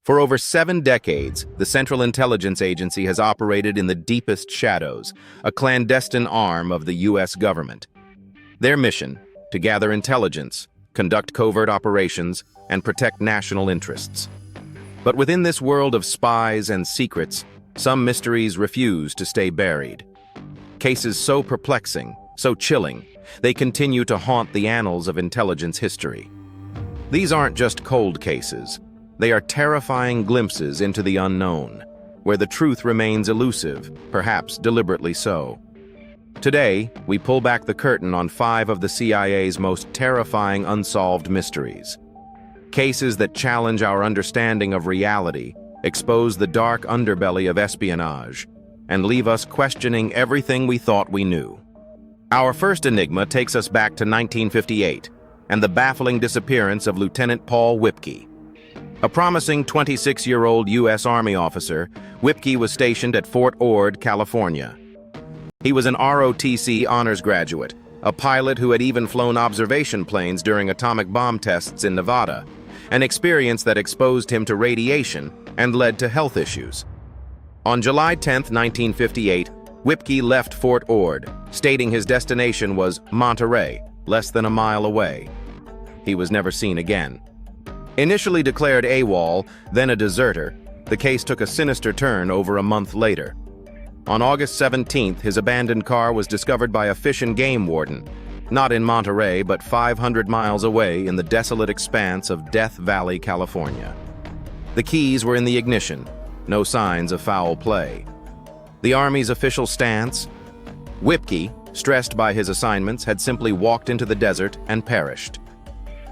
For over 7 decades, the Central Intelligence Agency has operated in the deepest shadows, a clandestine arm of the U.S. government. Their mission: to gather intelligence, conduct covert operations, and protect national interests. But within this world of spies and secrets, some mysteries refuse to stay buried. Cases so perplexing, so chilling, they continue to haunt the annals of intelligence history. These aren't just cold cases. They are terrifying glimpses into the unknown, where the truth remains elusive, perhaps deliberately so. Today, we pull back the curtain on 5 of the CIA's most terrifying unsolved mysteries. Cases that challenge our understanding of reality, expose the dark underbelly of espionage, and leave us questioning everything we thought we knew. Our first enigma takes us back to 1958 and the baffling disappearance of Lieutenant Paul Whipkey. A promising 26-year-old U.S. Army officer, Whipkey was stationed at Fort Ord, California. He was an ROTC honors graduate, a pilot who had even flown observation planes during atomic bomb tests in Nevada, an experience that exposed him to radiation and led to health issues. On July 10, 1958, Whipkey left Fort Ord, stating his destination was Monterey, less than a mile away. He was never seen again. Initially declared AWOL, then a deserter, the case took a sinister turn over a month later. On August 17th, his abandoned car was discovered by a fish and game warden, not in Monterey, but 500 miles away in the desolate expanse of Death Valley, California. The keys were in the ignition, no signs of foul play. The Army's official stance: Whipkey, stressed by his assignments, had simply walked into the desert and perished.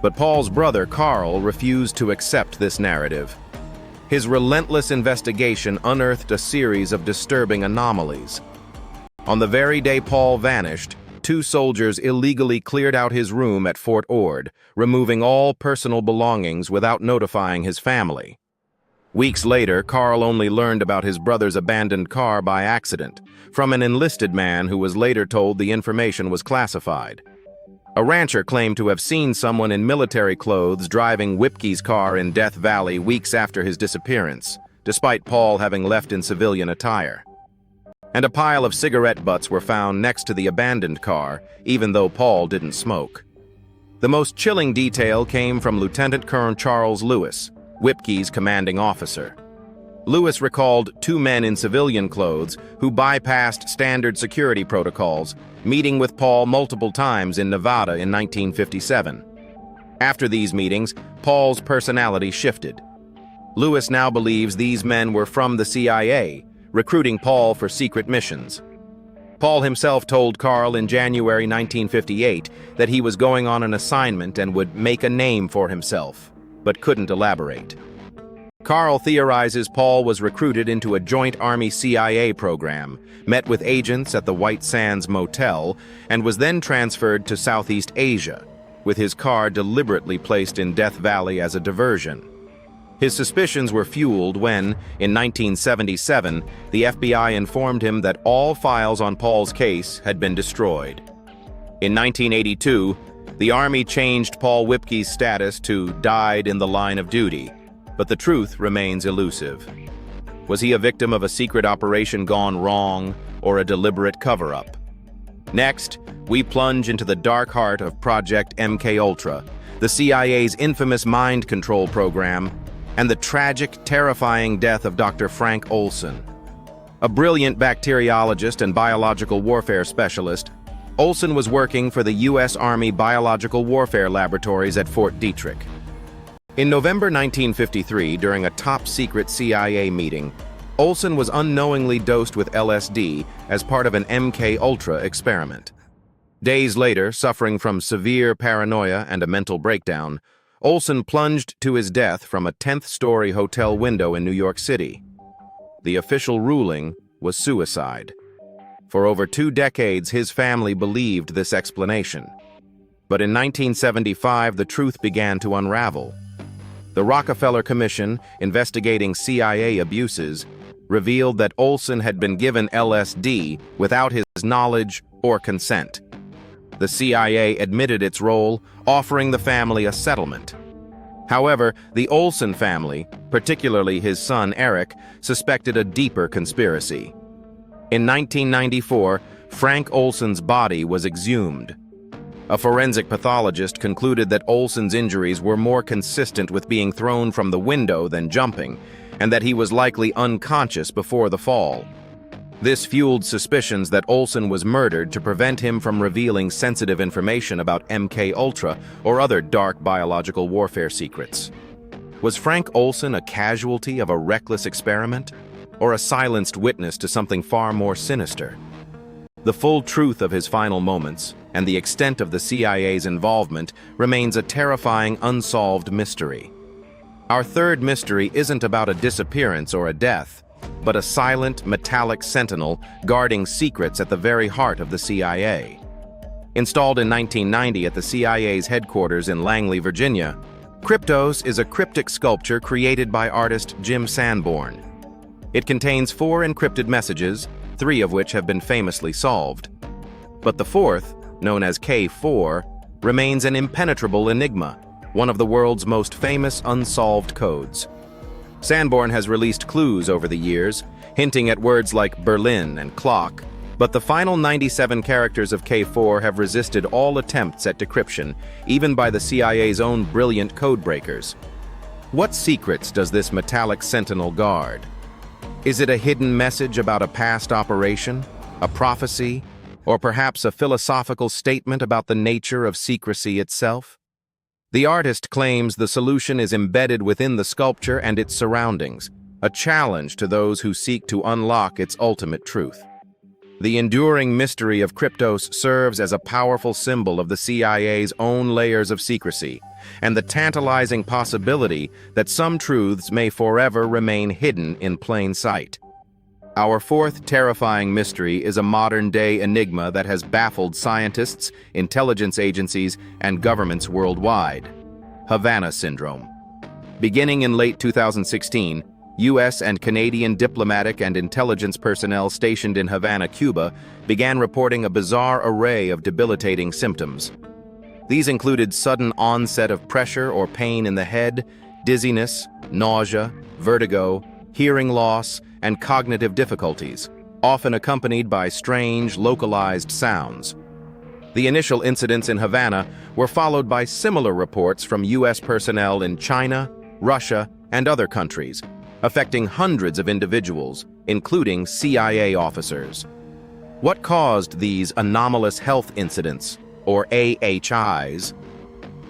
But Paul's brother, Carl, refused to accept this narrative. His relentless investigation unearthed a series of disturbing anomalies. On the very day Paul vanished, 2 soldiers illegally cleared out his room at Fort Ord, removing all personal belongings without notifying his family. Weeks later, Carl only learned about his brother's abandoned car by accident, from an enlisted man who was later told the information was classified. A rancher claimed to have seen someone in military clothes driving Whipkey's car in Death Valley weeks after his disappearance, despite Paul having left in civilian attire. And a pile of cigarette butts were found next to the abandoned car, even though Paul didn't smoke. The most chilling detail came from Lieutenant Colonel Charles Lewis, Whipkey's commanding officer. Lewis recalled 2 men in civilian clothes who bypassed standard security protocols, meeting with Paul multiple times in Nevada in 1957. After these meetings, Paul's personality shifted. Lewis now believes these men were from the CIA, recruiting Paul for secret missions. Paul himself told Carl in January 1958 that he was going on an assignment and would make a name for himself, but couldn't elaborate. Carl theorizes Paul was recruited into a joint Army-CIA program, met with agents at the White Sands Motel, and was then transferred to Southeast Asia, with his car deliberately placed in Death Valley as a diversion. His suspicions were fueled when, in 1977, the FBI informed him that all files on Paul's case had been destroyed. In 1982, the Army changed Paul Whipkey's status to died in the line of duty, but the truth remains elusive. Was he a victim of a secret operation gone wrong, or a deliberate cover-up? Next, we plunge into the dark heart of Project MKUltra, the CIA's infamous mind control program, and the tragic, terrifying death of Dr. Frank Olson. A brilliant bacteriologist and biological warfare specialist, Olson was working for the U.S. Army Biological Warfare Laboratories at Fort Detrick. In November 1953, during a top-secret CIA meeting, Olson was unknowingly dosed with LSD as part of an MKUltra experiment. Days later, suffering from severe paranoia and a mental breakdown, Olson plunged to his death from a 10th-story hotel window in New York City. The official ruling was suicide. For over 2 decades, his family believed this explanation. But in 1975, the truth began to unravel. The Rockefeller Commission, investigating CIA abuses, revealed that Olson had been given LSD without his knowledge or consent. The CIA admitted its role, offering the family a settlement. However, the Olsen family, particularly his son Eric, suspected a deeper conspiracy. In 1994, Frank Olsen's body was exhumed. A forensic pathologist concluded that Olsen's injuries were more consistent with being thrown from the window than jumping, and that he was likely unconscious before the fall. This fueled suspicions that Olsen was murdered to prevent him from revealing sensitive information about MK-Ultra or other dark biological warfare secrets. Was Frank Olsen a casualty of a reckless experiment, or a silenced witness to something far more sinister? The full truth of his final moments, and the extent of the CIA's involvement, remains a terrifying unsolved mystery. Our third mystery isn't about a disappearance or a death, but a silent, metallic sentinel guarding secrets at the very heart of the CIA. Installed in 1990 at the CIA's headquarters in Langley, Virginia, Kryptos is a cryptic sculpture created by artist Jim Sanborn. It contains 4 encrypted messages, 3 of which have been famously solved. But the fourth, known as K4, remains an impenetrable enigma, one of the world's most famous unsolved codes. Sanborn has released clues over the years, hinting at words like Berlin and clock, but the final 97 characters of K4 have resisted all attempts at decryption, even by the CIA's own brilliant codebreakers. What secrets does this metallic sentinel guard? Is it a hidden message about a past operation, a prophecy, or perhaps a philosophical statement about the nature of secrecy itself? The artist claims the solution is embedded within the sculpture and its surroundings, a challenge to those who seek to unlock its ultimate truth. The enduring mystery of Kryptos serves as a powerful symbol of the CIA's own layers of secrecy, and the tantalizing possibility that some truths may forever remain hidden in plain sight. Our fourth terrifying mystery is a modern-day enigma that has baffled scientists, intelligence agencies, and governments worldwide: Havana Syndrome. Beginning in late 2016, U.S. and Canadian diplomatic and intelligence personnel stationed in Havana, Cuba, began reporting a bizarre array of debilitating symptoms. These included sudden onset of pressure or pain in the head, dizziness, nausea, vertigo, hearing loss, and cognitive difficulties, often accompanied by strange, localized sounds. The initial incidents in Havana were followed by similar reports from U.S. personnel in China, Russia, and other countries, affecting hundreds of individuals, including CIA officers. What caused these anomalous health incidents, or AHIs?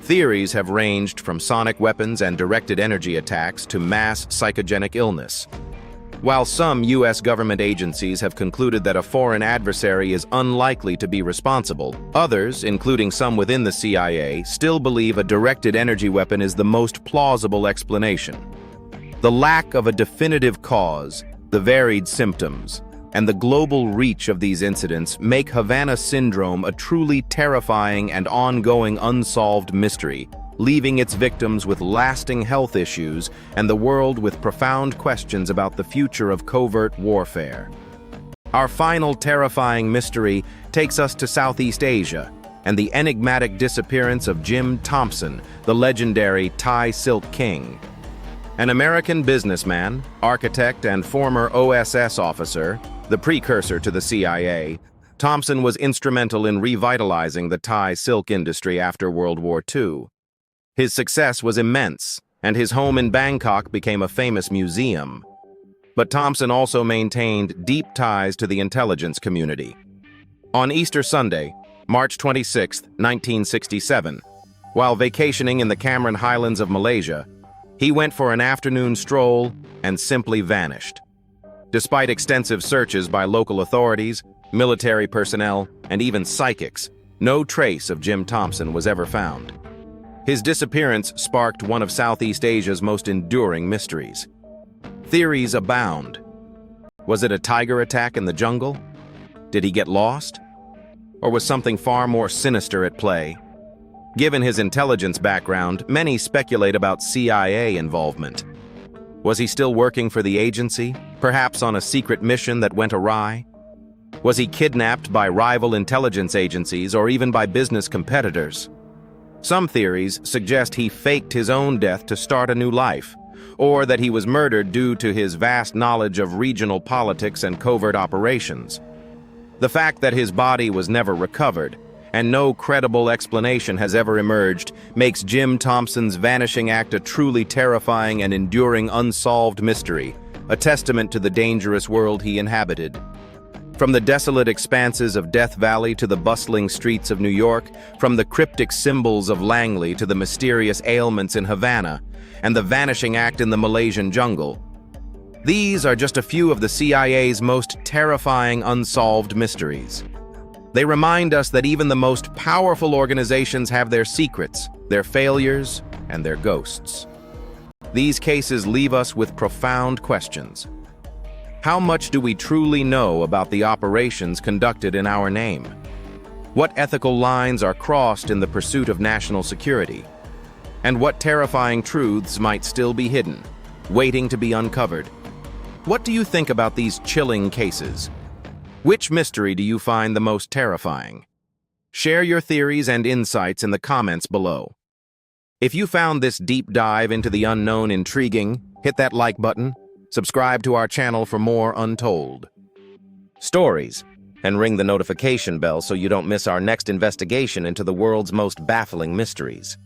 Theories have ranged from sonic weapons and directed energy attacks to mass psychogenic illness. While some U.S. government agencies have concluded that a foreign adversary is unlikely to be responsible, others, including some within the CIA, still believe a directed energy weapon is the most plausible explanation. The lack of a definitive cause, the varied symptoms, and the global reach of these incidents make Havana Syndrome a truly terrifying and ongoing unsolved mystery, leaving its victims with lasting health issues and the world with profound questions about the future of covert warfare. Our final terrifying mystery takes us to Southeast Asia and the enigmatic disappearance of Jim Thompson, the legendary Thai Silk King. An American businessman, architect, and former OSS officer, the precursor to the CIA, Thompson was instrumental in revitalizing the Thai silk industry after World War II. His success was immense, and his home in Bangkok became a famous museum. But Thompson also maintained deep ties to the intelligence community. On Easter Sunday, March 26, 1967, while vacationing in the Cameron Highlands of Malaysia, he went for an afternoon stroll and simply vanished. Despite extensive searches by local authorities, military personnel, and even psychics, no trace of Jim Thompson was ever found. His disappearance sparked one of Southeast Asia's most enduring mysteries. Theories abound. Was it a tiger attack in the jungle? Did he get lost? Or was something far more sinister at play? Given his intelligence background, many speculate about CIA involvement. Was he still working for the agency, perhaps on a secret mission that went awry? Was he kidnapped by rival intelligence agencies or even by business competitors? Some theories suggest he faked his own death to start a new life, or that he was murdered due to his vast knowledge of regional politics and covert operations. The fact that his body was never recovered, and no credible explanation has ever emerged, makes Jim Thompson's vanishing act a truly terrifying and enduring unsolved mystery, a testament to the dangerous world he inhabited. From the desolate expanses of Death Valley to the bustling streets of New York, from the cryptic symbols of Langley to the mysterious ailments in Havana, and the vanishing act in the Malaysian jungle, these are just a few of the CIA's most terrifying unsolved mysteries. They remind us that even the most powerful organizations have their secrets, their failures, and their ghosts. These cases leave us with profound questions. How much do we truly know about the operations conducted in our name? What ethical lines are crossed in the pursuit of national security? And what terrifying truths might still be hidden, waiting to be uncovered? What do you think about these chilling cases? Which mystery do you find the most terrifying? Share your theories and insights in the comments below. If you found this deep dive into the unknown intriguing, hit that like button, subscribe to our channel for more Untold stories, and ring the notification bell so you don't miss our next investigation into the world's most baffling mysteries.